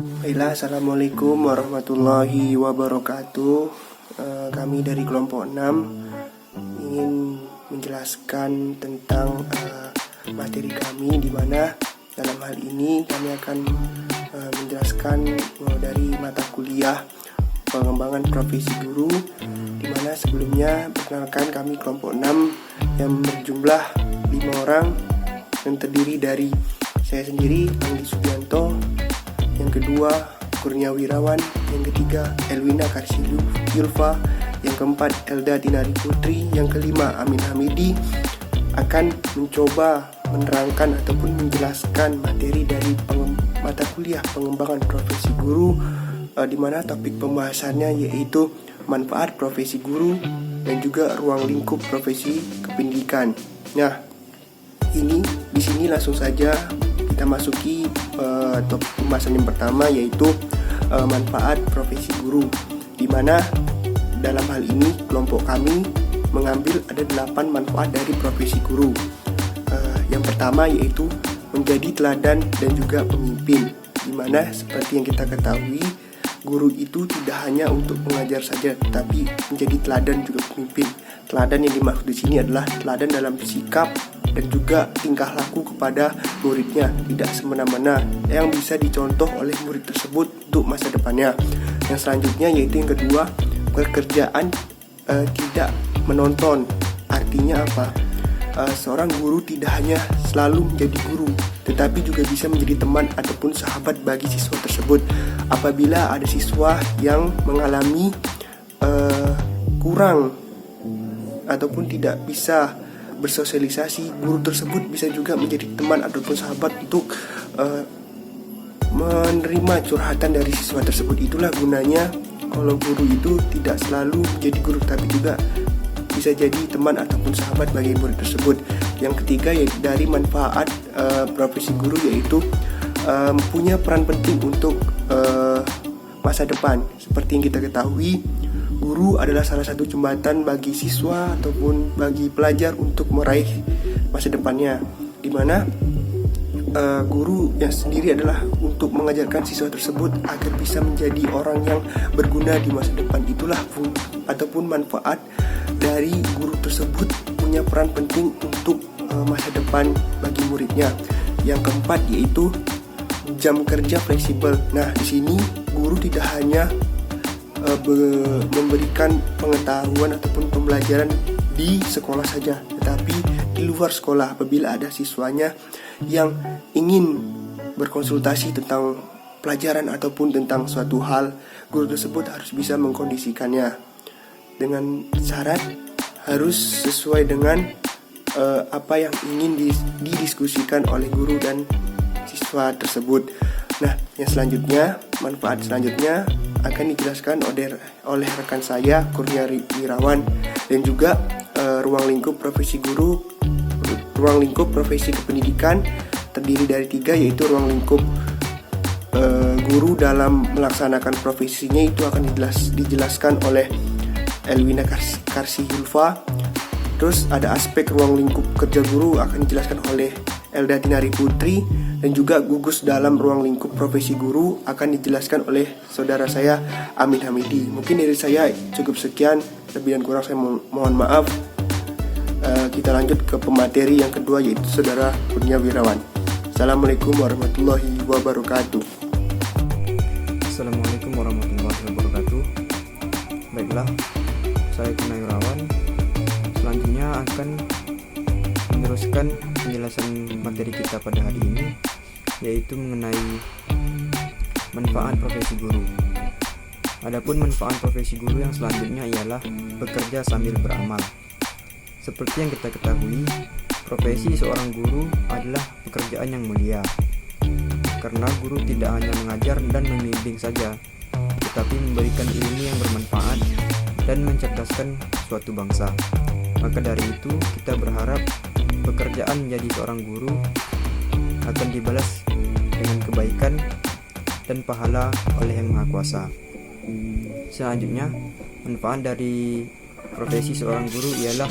Baiklah, Assalamualaikum warahmatullahi wabarakatuh. Kami dari kelompok 6 ingin menjelaskan tentang materi kami, di mana dalam hal ini kami akan menjelaskan dari mata kuliah pengembangan profesi guru, di mana sebelumnya perkenalkan kami kelompok 6 yang berjumlah 5 orang yang terdiri dari saya sendiri, Anggi Subianto, yang kedua Kurnia Wirawan, yang ketiga Elwina Karsilu Yulfa, yang keempat Elda Tinari Putri, yang kelima Amin Hamidi, akan mencoba menerangkan ataupun menjelaskan materi dari mata kuliah pengembangan profesi guru, di mana topik pembahasannya yaitu manfaat profesi guru dan juga ruang lingkup profesi kependidikan. Nah, di sini langsung saja kita masuki pembahasan yang pertama, yaitu manfaat profesi guru, di mana dalam hal ini kelompok kami mengambil ada 8 manfaat dari profesi guru. Yang pertama yaitu menjadi teladan dan juga pemimpin, di mana seperti yang kita ketahui, guru itu tidak hanya untuk mengajar saja, tetapi menjadi teladan juga pemimpin. Teladan yang dimaksud di sini adalah teladan dalam sikap dan juga tingkah laku kepada muridnya, tidak semena-mena, yang bisa dicontoh oleh murid tersebut untuk masa depannya. Yang selanjutnya yaitu yang kedua, pekerjaan tidak menonton. Artinya apa? Seorang guru tidak hanya selalu menjadi guru, tetapi juga bisa menjadi teman ataupun sahabat bagi siswa tersebut. Apabila ada siswa yang mengalami kurang ataupun tidak bisa bersosialisasi, guru tersebut bisa juga menjadi teman ataupun sahabat untuk menerima curhatan dari siswa tersebut. Itulah gunanya kalau guru itu tidak selalu menjadi guru, tapi juga bisa jadi teman ataupun sahabat bagi murid tersebut. Yang ketiga yaitu dari manfaat profesi guru, yaitu punya peran penting untuk masa depan. Seperti yang kita ketahui, guru adalah salah satu jembatan bagi siswa ataupun bagi pelajar untuk meraih masa depannya, di mana guru yang sendiri adalah untuk mengajarkan siswa tersebut agar bisa menjadi orang yang berguna di masa depan. Itulah ataupun manfaat dari guru tersebut, punya peran penting untuk masa depan bagi muridnya. Yang keempat yaitu jam kerja fleksibel. Nah, di sini guru tidak hanya memberikan pengetahuan ataupun pembelajaran di sekolah saja, tetapi di luar sekolah apabila ada siswanya yang ingin berkonsultasi tentang pelajaran ataupun tentang suatu hal, guru tersebut harus bisa mengkondisikannya dengan syarat harus sesuai dengan apa yang ingin didiskusikan oleh guru dan siswa tersebut. Nah, yang selanjutnya, manfaat selanjutnya akan dijelaskan oleh rekan saya Kurnia Wirawan, dan juga ruang lingkup profesi guru, ruang lingkup profesi kependidikan terdiri dari 3, yaitu ruang lingkup guru dalam melaksanakan profesinya, itu akan dijelaskan oleh Elwina Karsilu. Terus ada aspek ruang lingkup kerja guru akan dijelaskan oleh Elda Tinari Putri, dan juga gugus dalam ruang lingkup profesi guru akan dijelaskan oleh saudara saya Amin Hamidi. Mungkin dari saya cukup sekian, lebih dan kurang saya mohon maaf. Kita lanjut ke pemateri yang kedua, yaitu saudara Kurnia Wirawan. Assalamualaikum warahmatullahi wabarakatuh. Assalamualaikum warahmatullahi wabarakatuh. Baiklah, saya Kurnia Wirawan. Selanjutnya akan meneruskan penjelasan materi kita pada hari ini, yaitu mengenai manfaat profesi guru. Adapun manfaat profesi guru yang selanjutnya ialah bekerja sambil beramal. Seperti yang kita ketahui, profesi seorang guru adalah pekerjaan yang mulia, karena guru tidak hanya mengajar dan membimbing saja, tetapi memberikan ilmu yang bermanfaat dan mencerdaskan suatu bangsa. Maka dari itu, kita berharap pekerjaan menjadi seorang guru akan dibalas dengan kebaikan dan pahala oleh Yang Maha Kuasa. Selanjutnya, manfaat dari profesi seorang guru ialah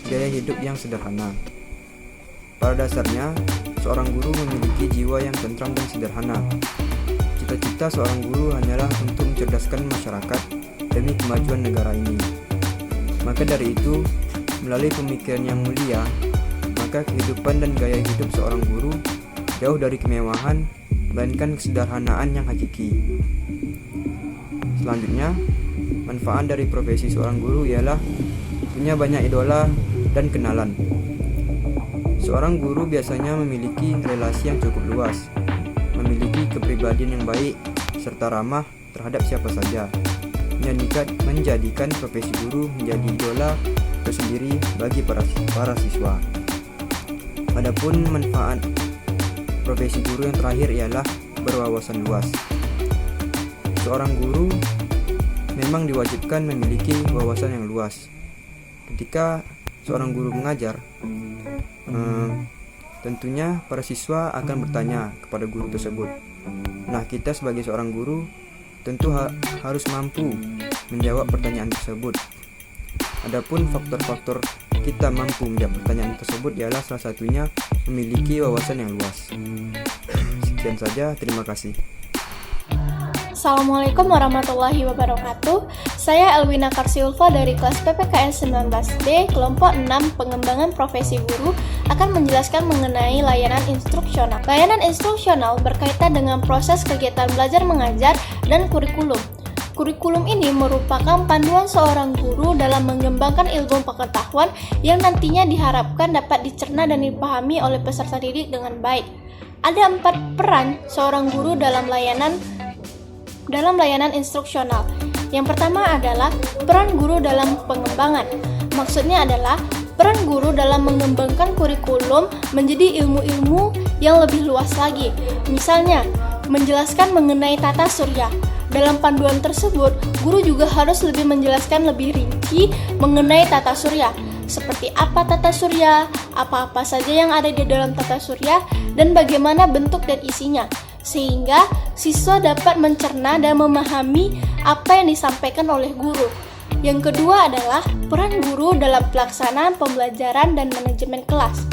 gaya hidup yang sederhana. Pada dasarnya, seorang guru memiliki jiwa yang tentram dan sederhana. cita-cita seorang guru hanyalah untuk mencerdaskan masyarakat demi kemajuan negara ini. Maka dari itu, melalui pemikiran yang mulia, maka kehidupan dan gaya hidup seorang guru jauh dari kemewahan, melainkan kesederhanaan yang hakiki. Selanjutnya, manfaat dari profesi seorang guru ialah punya banyak idola dan kenalan. Seorang guru biasanya memiliki relasi yang cukup luas, memiliki kepribadian yang baik, serta ramah terhadap siapa saja, menjadikan profesi guru menjadi idola tersendiri bagi para siswa. Adapun manfaat profesi guru yang terakhir ialah berwawasan luas. Seorang guru memang diwajibkan memiliki wawasan yang luas. Ketika seorang guru mengajar, tentunya para siswa akan bertanya kepada guru tersebut. Nah, kita sebagai seorang guru tentu harus mampu menjawab pertanyaan tersebut. Adapun faktor-faktor kita mampu menjawab pertanyaan tersebut ialah salah satunya memiliki wawasan yang luas. Sekian saja, terima kasih. Assalamualaikum warahmatullahi wabarakatuh. Saya Elwina Karsiulfa dari kelas PPKN 19D, kelompok 6 pengembangan profesi guru akan menjelaskan mengenai layanan instruksional. Layanan instruksional berkaitan dengan proses kegiatan belajar mengajar dan kurikulum. Kurikulum ini merupakan panduan seorang guru dalam mengembangkan ilmu pengetahuan yang nantinya diharapkan dapat dicerna dan dipahami oleh peserta didik dengan baik. Ada 4 peran seorang guru dalam layanan instruksional. Yang pertama adalah peran guru dalam pengembangan. Maksudnya adalah peran guru dalam mengembangkan kurikulum menjadi ilmu-ilmu yang lebih luas lagi. Misalnya, menjelaskan mengenai tata surya. Dalam panduan tersebut, guru juga harus lebih menjelaskan lebih rinci mengenai tata surya. Seperti apa tata surya, apa-apa saja yang ada di dalam tata surya, dan bagaimana bentuk dan isinya. Sehingga siswa dapat mencerna dan memahami apa yang disampaikan oleh guru. Yang kedua adalah peran guru dalam pelaksanaan pembelajaran dan manajemen kelas.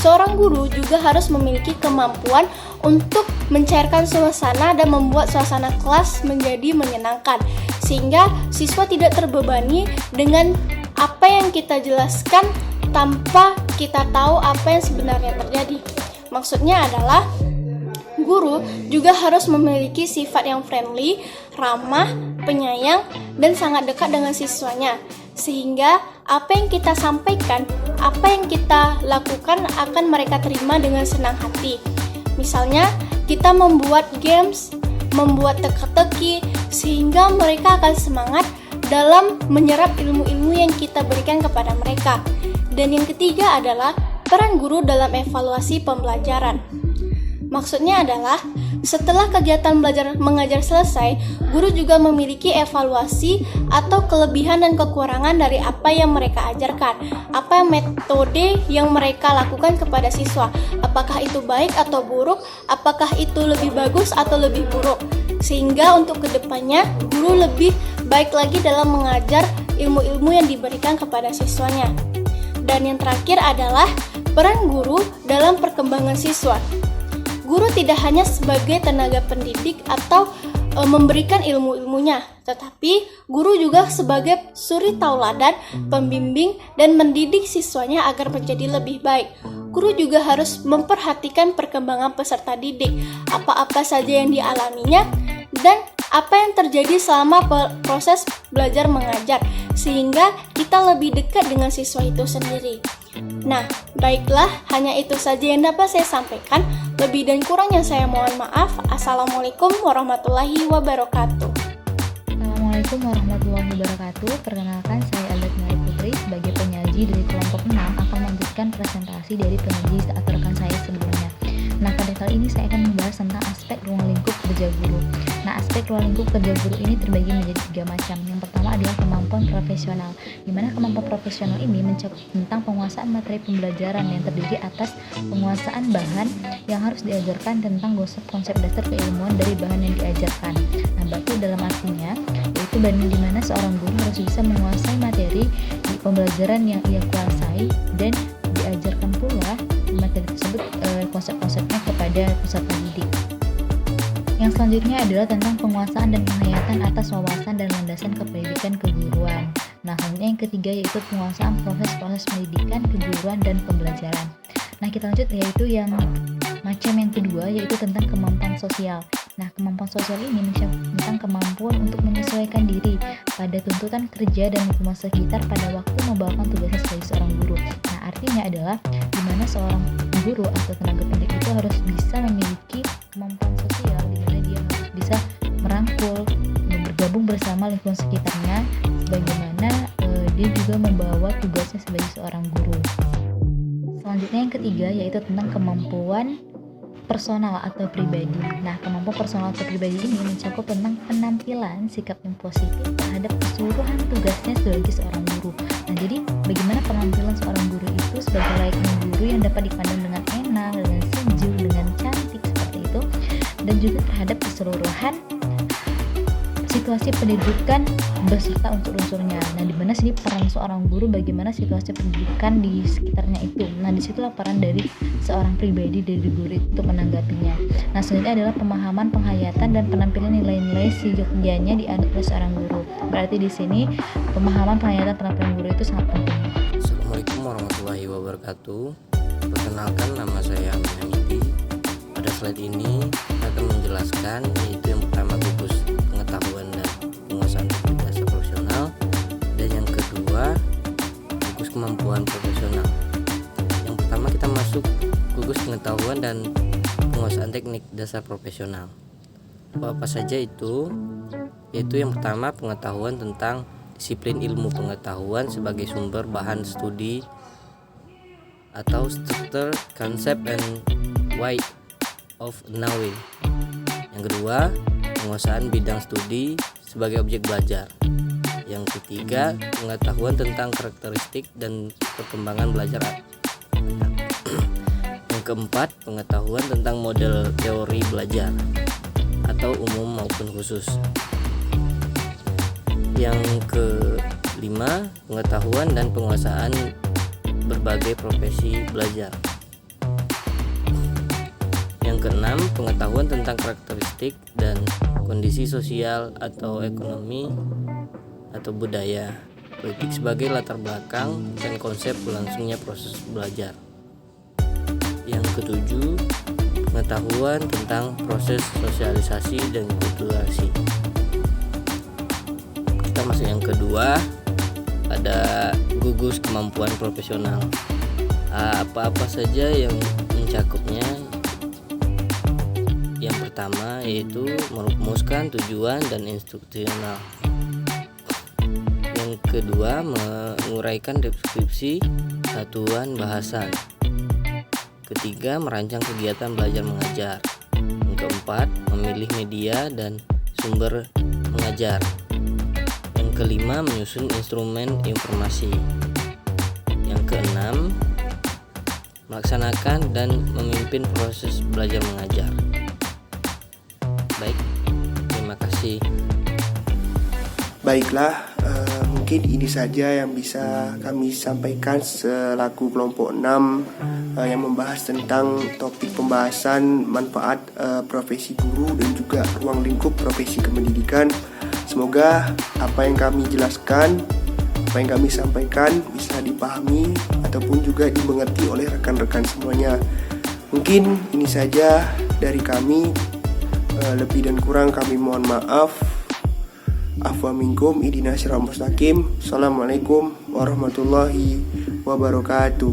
Seorang guru juga harus memiliki kemampuan untuk mencairkan suasana dan membuat suasana kelas menjadi menyenangkan, sehingga siswa tidak terbebani dengan apa yang kita jelaskan tanpa kita tahu apa yang sebenarnya terjadi. Maksudnya adalah guru juga harus memiliki sifat yang friendly, ramah, penyayang, dan sangat dekat dengan siswanya. Sehingga apa yang kita sampaikan, apa yang kita lakukan akan mereka terima dengan senang hati. Misalnya, kita membuat games, membuat teka-teki, sehingga mereka akan semangat dalam menyerap ilmu-ilmu yang kita berikan kepada mereka. Dan yang ketiga adalah peran guru dalam evaluasi pembelajaran. Maksudnya adalah, setelah kegiatan belajar mengajar selesai, guru juga memiliki evaluasi atau kelebihan dan kekurangan dari apa yang mereka ajarkan, apa metode yang mereka lakukan kepada siswa, apakah itu baik atau buruk, apakah itu lebih bagus atau lebih buruk. Sehingga untuk kedepannya, guru lebih baik lagi dalam mengajar ilmu-ilmu yang diberikan kepada siswanya. Dan yang terakhir adalah peran guru dalam perkembangan siswa. Guru tidak hanya sebagai tenaga pendidik atau memberikan ilmu-ilmunya, tetapi guru juga sebagai suri tauladan, pembimbing, dan mendidik siswanya agar menjadi lebih baik. Guru juga harus memperhatikan perkembangan peserta didik, apa-apa saja yang dialaminya, dan apa yang terjadi selama proses belajar mengajar, sehingga kita lebih dekat dengan siswa itu sendiri. Nah, baiklah, hanya itu saja yang dapat saya sampaikan. Lebih dan kurangnya saya mohon maaf. Assalamualaikum warahmatullahi wabarakatuh. Assalamualaikum warahmatullahi wabarakatuh. Perkenalkan, saya Aldet Mari Putri sebagai penyaji dari kelompok 6 akan melanjutkan presentasi dari penyaji atau rekan saya sebelumnya. Nah, pada kali ini saya akan membahas tentang aspek ruang lingkup kerja guru. Nah, aspek ruang lingkup kerja guru ini terbagi menjadi 3 macam. Yang pertama adalah kemampuan profesional, di mana kemampuan profesional ini mencakup tentang penguasaan materi pembelajaran yang terdiri atas penguasaan bahan yang harus diajarkan tentang konsep dasar keilmuan dari bahan yang diajarkan. Nah, berarti dalam artinya yaitu di mana seorang guru harus bisa menguasai materi di pembelajaran yang ia kuasai dan diajarkan pula materi tersebut konsep-konsepnya kepada peserta didik. Yang selanjutnya adalah tentang penguasaan dan penghayatan atas wawasan dan landasan kependidikan keguruan. Nah, selanjutnya yang ketiga yaitu penguasaan proses-proses pendidikan, keguruan, dan pembelajaran. Nah, kita lanjut yaitu yang macam yang kedua yaitu tentang kemampuan sosial. Nah, kemampuan sosial ini mencakup tentang kemampuan untuk menyesuaikan diri pada tuntutan kerja dan lingkungan sekitar pada waktu membawakan tugasnya sebagai seorang guru. Nah, artinya adalah di mana seorang guru atau tenaga pendidik itu harus bisa memiliki kemampuan sosial, di mana dia harus bisa merangkul, bergabung bersama lingkungan sekitarnya, sebagaimana dia juga membawa tugasnya sebagai seorang guru. Selanjutnya yang ketiga yaitu tentang kemampuan personal atau pribadi. Nah, kemampuan personal atau pribadi ini mencakup tentang penampilan sikap yang positif terhadap keseluruhan tugasnya sebagai seorang guru. Nah, jadi bagaimana penampilan seorang guru itu sebagai layaknya guru yang dapat dipandang dengan enak, dengan sejuk, dengan cantik seperti itu, dan juga terhadap keseluruhan situasi pendidikan beserta unsur-unsurnya. Nah, di mana sini peran seorang guru bagaimana situasi pendidikan di sekitarnya itu. Nah, disitulah peran dari seorang pribadi dari guru itu menanggapinya. Nah, selanjutnya adalah pemahaman, penghayatan, dan penampilan nilai-nilai seyogyanya dianut oleh seorang guru. Berarti di sini pemahaman, penghayatan, penampilan guru itu sangat penting. Assalamualaikum warahmatullahi wabarakatuh. Perkenalkan, nama saya Amin Hamidi. Pada slide ini akan menjelaskan yaitu yang pertama gugus pengetahuan dan penguasaan dasar profesional, dan yang kedua gugus kemampuan profesional. Yang pertama kita masuk gugus pengetahuan dan penguasaan teknik dasar profesional. Apa saja itu? Yaitu yang pertama pengetahuan tentang disiplin ilmu pengetahuan sebagai sumber bahan studi atau structure, concept, and way of knowing. Yang kedua, penguasaan bidang studi sebagai objek belajar. Yang ketiga, pengetahuan tentang karakteristik dan perkembangan belajar. Yang keempat, pengetahuan tentang model teori belajar atau umum maupun khusus. Yang kelima, pengetahuan dan penguasaan berbagai profesi belajar. Yang keenam, pengetahuan tentang karakteristik dan kondisi sosial atau ekonomi atau budaya, politik sebagai latar belakang dan konsep berlangsungnya proses belajar. Yang ketujuh, pengetahuan tentang proses sosialisasi dan kulturasi. Kita masuk yang kedua, ada gugus kemampuan profesional. Apa-apa saja yang mencakupnya? Yang pertama yaitu merumuskan tujuan dan instruksional. Yang kedua, menguraikan deskripsi satuan bahasan. Ketiga, merancang kegiatan belajar mengajar. Yang keempat, memilih media dan sumber mengajar. Yang kelima, menyusun instrumen informasi. Yang keenam, melaksanakan dan memimpin proses belajar mengajar. Baik, terima kasih. Baiklah, mungkin ini saja yang bisa kami sampaikan selaku kelompok 6 yang membahas tentang topik pembahasan manfaat profesi guru dan juga ruang lingkup profesi kependidikan. Semoga apa yang kami jelaskan, apa yang kami sampaikan bisa dipahami ataupun juga dimengerti oleh rekan-rekan semuanya. Mungkin ini saja dari kami. Lebih dan kurang kami mohon maaf. Afwa minkum, idina sirah mustaqim. Assalamualaikum warahmatullahi wabarakatuh.